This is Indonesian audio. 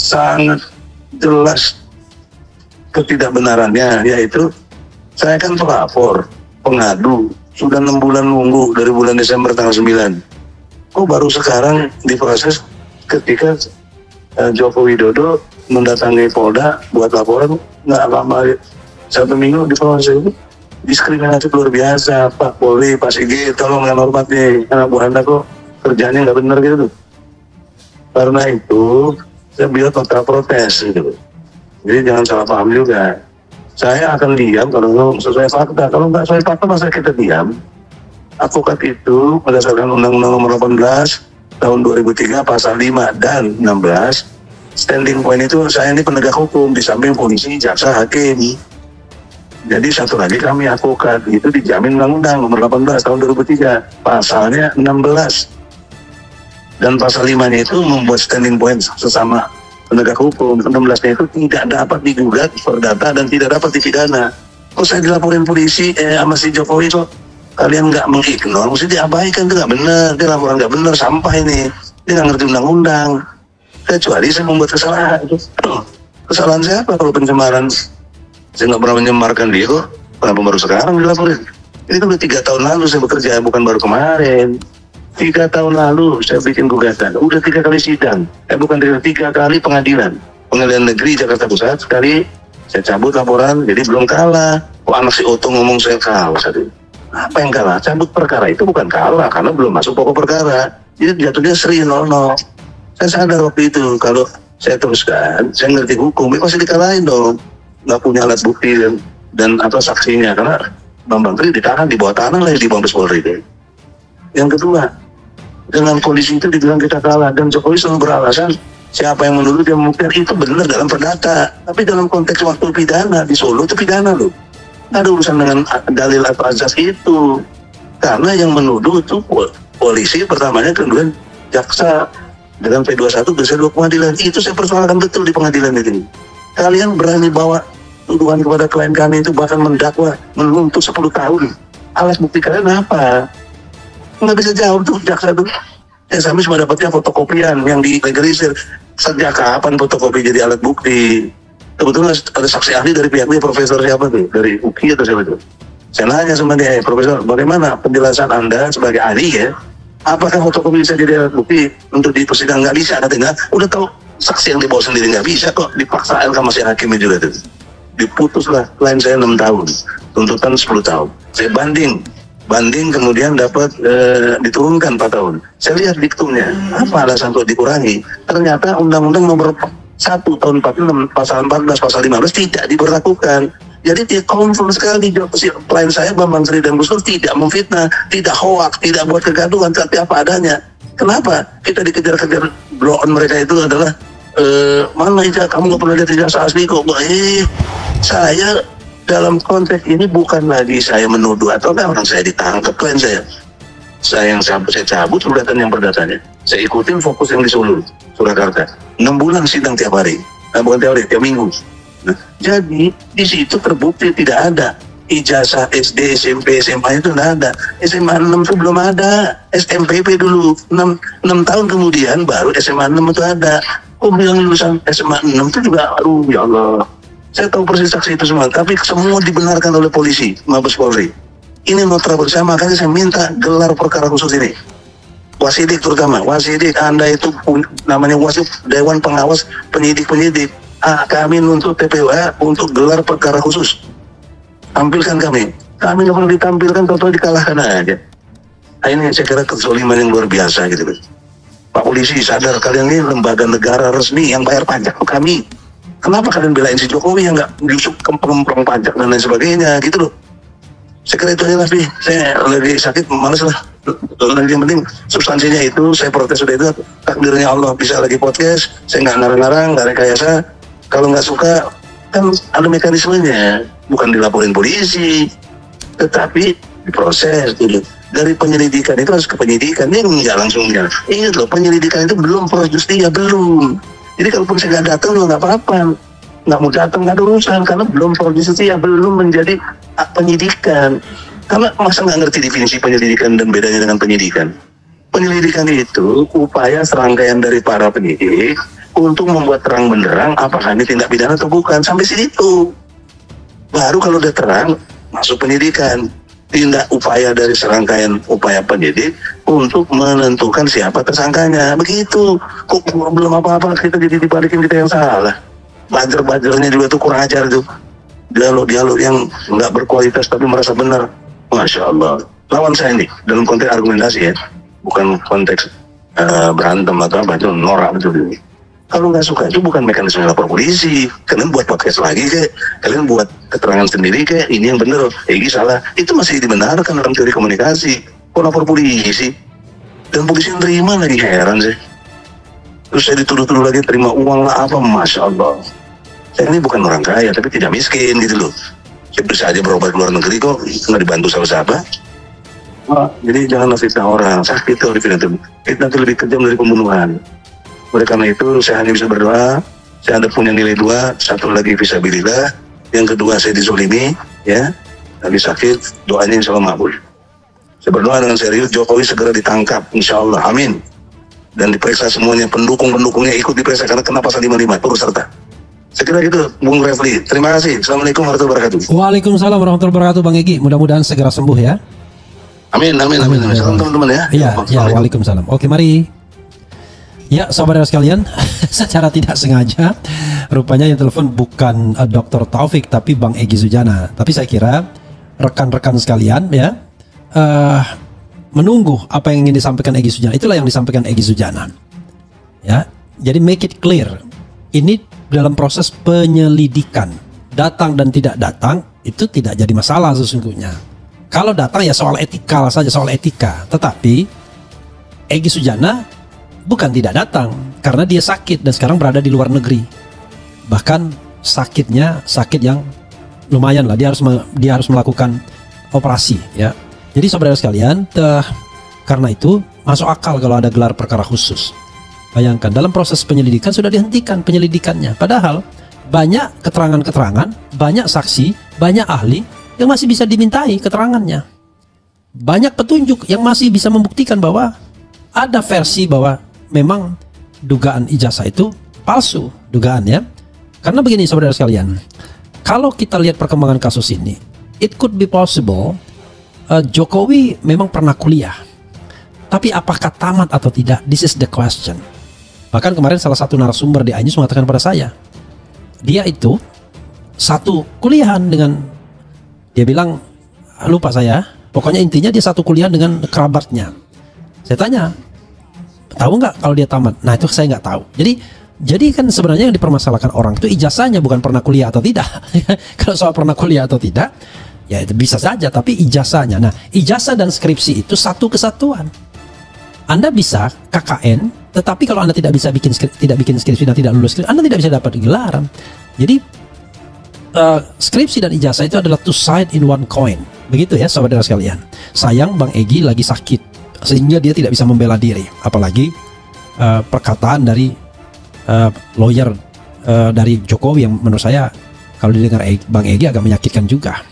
sangat jelas ketidakbenarannya, yaitu saya kan pelapor, pengadu, sudah 6 bulan nunggu dari bulan Desember tanggal 9. Kok baru sekarang diproses ketika Joko Widodo mendatangi Polda buat laporan, nggak lama, 1 minggu diproses. Diskriminasi luar biasa, Pak Polri, Pak Sigit, tolong yang hormat nih, anak buah Anda kok kerjanya nggak benar gitu tuh. Karena itu saya bilang kontra protes gitu. Jadi jangan salah paham juga. Saya akan diam kalau sesuai fakta. Kalau nggak sesuai fakta masa kita diam. Advokat itu berdasarkan Undang-Undang Nomor 18 tahun 2003 pasal 5 dan 16, standing point itu saya ini penegak hukum di samping polisi, jaksa, hakim. Jadi satu lagi kami advokat, itu dijamin Undang-Undang Nomor 18 tahun 2003 pasalnya 16. Dan pasal 5-nya itu membuat standing point sesama penegak hukum. 16-nya itu tidak dapat digugat, perdata, dan tidak dapat dipidana. Kok saya dilaporin polisi sama si Jokowi kok kalian nggak mengignore, mesti diabaikan, itu nggak benar, dia laporan nggak benar, sampah ini, dia nggak ngerti undang-undang. Kecuali saya membuat kesalahan. Kesalahan saya apa kalau pencemaran? Saya nggak pernah mencemarkan dia kok, kenapa baru sekarang dilaporin? Ini kan udah 3 tahun lalu saya bekerja, bukan baru kemarin. 3 tahun lalu saya bikin gugatan, udah 3 kali sidang, bukan 3 kali pengadilan negeri Jakarta Pusat. Sekali saya cabut laporan, jadi belum kalah. Kok anak si Oto ngomong saya kalah tadi? Apa yang kalah? Cabut perkara itu bukan kalah, karena belum masuk pokok perkara. Jadi jatuhnya seri 0-0. Saya sadar waktu itu, kalau saya teruskan, saya ngerti hukum, pasti dikalahin dong. Nggak punya alat bukti dan apa saksinya, karena Bambang Tri ditahan di bawah tanah lah di Mabes Polri. Yang kedua, dengan kondisi itu dibilang kita kalah, dan Jokowi selalu beralasan siapa yang menuduh dia membuktikan, itu benar dalam perdata, tapi dalam konteks waktu pidana di Solo itu pidana loh, nggak ada urusan dengan dalil atau azas itu, karena yang menuduh itu polisi pertamanya, kemudian jaksa dengan P21 bisa 2 pengadilan. Itu saya persoalkan betul di pengadilan ini. Kalian berani bawa tuduhan kepada klien kami itu, bahkan mendakwa menuntut 10 tahun. Alat bukti kalian apa? Nggak bisa jawab tuh jaksa tuh. Kami cuma dapatnya fotokopian yang dilegalisir. Sejak kapan fotokopi jadi alat bukti? Kebetulan ada saksi ahli dari pihaknya, profesor siapa tuh? Dari UKI atau siapa tuh? Saya nanya sama dia, Profesor, bagaimana penjelasan Anda sebagai ahli ya? Apakah fotokopi bisa jadi alat bukti untuk di persidangan? Nggak bisa, katanya. Udah tahu saksi yang dibawa sendiri nggak bisa kok, dipaksa LK masih hakimnya juga tuh. Diputuslah klien saya 6 tahun, tuntutan 10 tahun. Saya banding kemudian dapat diturunkan 4 tahun. Saya lihat diktumnya, apa alasan kok dikurangi? Ternyata Undang-Undang Nomor 1 tahun 46 pasal 14 pasal 15 tidak diberlakukan. Jadi dia confirm sekali, klien saya Bambang Tri dan Gus Dur tidak memfitnah, tidak hoak, tidak buat kegaduhan, tapi apa adanya. Kenapa kita dikejar-kejar? Blow on mereka itu adalah mana ijazah, kamu nggak pernah lihat ijazah asli kok. Saya dalam konteks ini bukan lagi saya menuduh atau orang saya ditangkap klien saya yang saya cabut gugatan yang perdatanya, saya ikutin fokus yang di Solo, Surakarta, 6 bulan sidang tiap hari, bukan tiap hari, tiap minggu. Nah, jadi di situ terbukti tidak ada ijazah SD, SMP, SMA itu tidak ada. SMA 6 itu belum ada, SMPP dulu 6 tahun kemudian baru SMA 6 itu ada. Kok bilang lulusan SMA 6 itu juga, aduh ya Allah. Saya tahu persis saksi itu semua, tapi semua dibenarkan oleh polisi, Mabes Polri. Ini notra bersama, makanya saya minta gelar perkara khusus ini. Wasidik terutama, Wasidik Anda itu namanya Wasid, Dewan Pengawas Penyidik-Penyidik. Kami nuntut TPWA untuk gelar perkara khusus. Tampilkan kami nggak perlu ditampilkan, total dikalahkan aja. Nah, ini saya kira kezaliman yang luar biasa gitu. Pak Polisi sadar, kalian ini lembaga negara resmi yang bayar pajak ke kami. Kenapa kalian belain si Jokowi yang nggak justru kemprong pajak dan lain sebagainya gitu loh. Saya kira itu aja lah, saya lagi sakit, males lah. Yang penting substansinya itu, saya protes sudah itu, takdirnya Allah bisa lagi podcast, saya nggak ngarang-ngarang, nggak rekayasa. Kalau nggak suka, kan ada mekanismenya, bukan dilaporin polisi, tetapi diproses dulu. Dari penyelidikan itu harus ke penyidikan, ini nggak langsung ya. Ingat loh, penyelidikan itu belum proses justia, belum. Jadi kalaupun saya nggak datang, nggak apa-apa. Nggak mau datang, nggak ada urusan, karena belum proses justia, belum menjadi penyidikan. Karena masa nggak ngerti definisi penyelidikan dan bedanya dengan penyidikan. Penyelidikan itu upaya serangkaian dari para penyidik untuk membuat terang benderang apakah ini tindak pidana atau bukan. Sampai situ. Baru kalau udah terang, masuk penyidikan. Tindak upaya dari serangkaian upaya penyidik untuk menentukan siapa tersangkanya. Begitu. Kok belum apa-apa kita jadi dibalikin kita yang salah. Buzzer-buzzernya juga tuh kurang ajar tuh. Dialog-dialog yang nggak berkualitas tapi merasa benar. Masya Allah. Lawan saya nih, dalam konteks argumentasi ya. Bukan konteks berantem atau apa, itu norak betul. Kalau nggak suka itu bukan mekanisme lapor polisi. Kalian buat podcast lagi kek. Kalian buat keterangan sendiri kek. Ini yang benar. Ini salah. Itu masih dibenarkan dalam teori komunikasi. Kok lapor polisi? Dan polisi yang terima lagi, heran sih. Terus saya dituduh-tuduh lagi terima uang lah apa. Masya Allah. Saya ini bukan orang kaya, tapi tidak miskin gitu loh. Saya bisa aja berobat ke luar negeri kok, nggak dibantu sama siapa. Jadi janganlah fitnah orang, sakit itu fitnah itu lebih kejam dari pembunuhan. Oleh karena itu, saya hanya bisa berdoa, saya ada punya nilai 2, satu lagi fisabilillah, yang kedua saya dizolimi, ya, lagi sakit, doanya insya Allah makbul. Saya berdoa dengan serius, Jokowi segera ditangkap, insya Allah, amin. Dan diperiksa semuanya, pendukung-pendukungnya ikut diperiksa, karena kena pasal 55, turut serta. Saya kira gitu, Bung Refli. Terima kasih. Assalamualaikum warahmatullahi wabarakatuh. Waalaikumsalam warahmatullahi wabarakatuh, Bang Egy. Mudah-mudahan segera sembuh ya. Amin. Salam teman-teman ya. Iya, waalaikumsalam. Oke, mari. Ya, saudara sekalian, secara tidak sengaja, rupanya yang telepon bukan Dr. Taufik, tapi Bang Egy Sujana. Tapi saya kira rekan-rekan sekalian ya, menunggu apa yang ingin disampaikan Egy Sujana. Itulah yang disampaikan Egy Sujana. Ya, jadi make it clear. Ini dalam proses penyelidikan, datang dan tidak datang itu tidak jadi masalah sesungguhnya. Kalau datang ya soal etika saja, soal etika. Tetapi Egy Sujana bukan tidak datang karena dia sakit dan sekarang berada di luar negeri. Bahkan sakitnya sakit yang lumayan lah. Dia harus melakukan operasi ya. Jadi saudara sekalian, karena itu masuk akal kalau ada gelar perkara khusus. Bayangkan dalam proses penyelidikan sudah dihentikan penyelidikannya. Padahal banyak keterangan-keterangan, banyak saksi, banyak ahli yang masih bisa dimintai keterangannya. Banyak petunjuk yang masih bisa membuktikan bahwa ada versi bahwa memang dugaan ijazah itu palsu, dugaan ya. Karena begini saudara sekalian, kalau kita lihat perkembangan kasus ini, it could be possible Jokowi memang pernah kuliah. Tapi apakah tamat atau tidak? This is the question. Bahkan kemarin salah satu narasumber di iNews mengatakan pada saya, dia itu satu kuliahan dengan, dia bilang, lupa saya, pokoknya intinya dia satu kuliah dengan kerabatnya. Saya tanya, tahu nggak kalau dia tamat? Nah itu saya nggak tahu. Jadi kan sebenarnya yang dipermasalahkan orang itu ijazahnya, bukan pernah kuliah atau tidak. Kalau soal pernah kuliah atau tidak, ya itu bisa saja, tapi ijazahnya. Nah, ijazah dan skripsi itu satu kesatuan. Anda bisa KKN, tetapi kalau Anda tidak bikin skripsi dan tidak lulus skripsi, Anda tidak bisa dapat gelaran. Jadi skripsi dan ijazah itu adalah two side in one coin. Begitu ya saudara sekalian. Sayang Bang Egy lagi sakit sehingga dia tidak bisa membela diri. Apalagi perkataan dari lawyer dari Jokowi yang menurut saya kalau didengar Bang Egy agak menyakitkan juga.